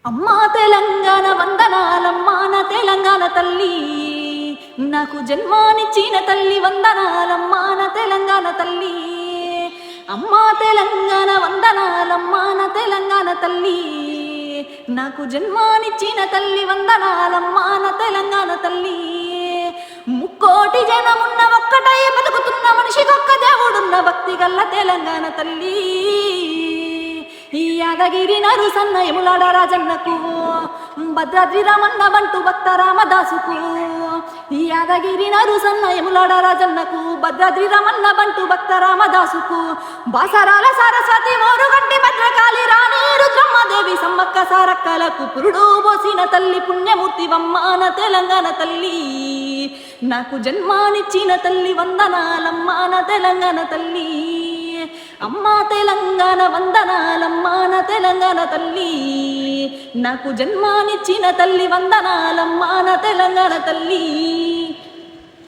అమ్మా తెలంగాణ వందనాలమ్మా నా తెలంగాణ తల్లి, నాకు జన్మానిచ్చిన తల్లి వందనాలమ్మా నా తెలంగాణ తల్లి. అమ్మా తెలంగాణ వందనాలమ్మా నా తెలంగాణ తల్లి, నాకు జన్మానిచ్చిన తల్లి వందనాలమ్మా నా తెలంగాణ తల్లి. ముక్కోటి జనమున్న ఒక్కటై బతుకుతున్న మనిషికొక్క దేవుడున్న భక్తి గల్ల తెలంగాణ తల్లి. ఈ యాదగిరి నరుసన్న యములాడ రాజన్నకు, భద్రాద్రి రామన్న బంటు భక్త రామదాసుకు. ఈ యాదగిరి నరుసన్న యములాడ రాజన్నకు, భద్రాద్రి రామన్న బంటు భక్త రామదాసుకు. బాసరాల సరస్వతి మోరుగంటి భద్రకాళి రాణి రుద్రమ్మదేవి సమ్మక్క సారక్కలకు పురుడు పోసిన తల్లి పుణ్యమూర్తి వమ్మాన తెలంగాణ తల్లి. నాకు జన్మానిచ్చిన తల్లి వందనాలమ్మా నా తెలంగాణ తల్లి. అమ్మా తెలంగాణ వందనాలమ్మా నా తెలంగాణ తల్లి, నాకు జన్మానిచ్చిన తల్లి వందనాలమ్మా నా తెలంగాణ తల్లి.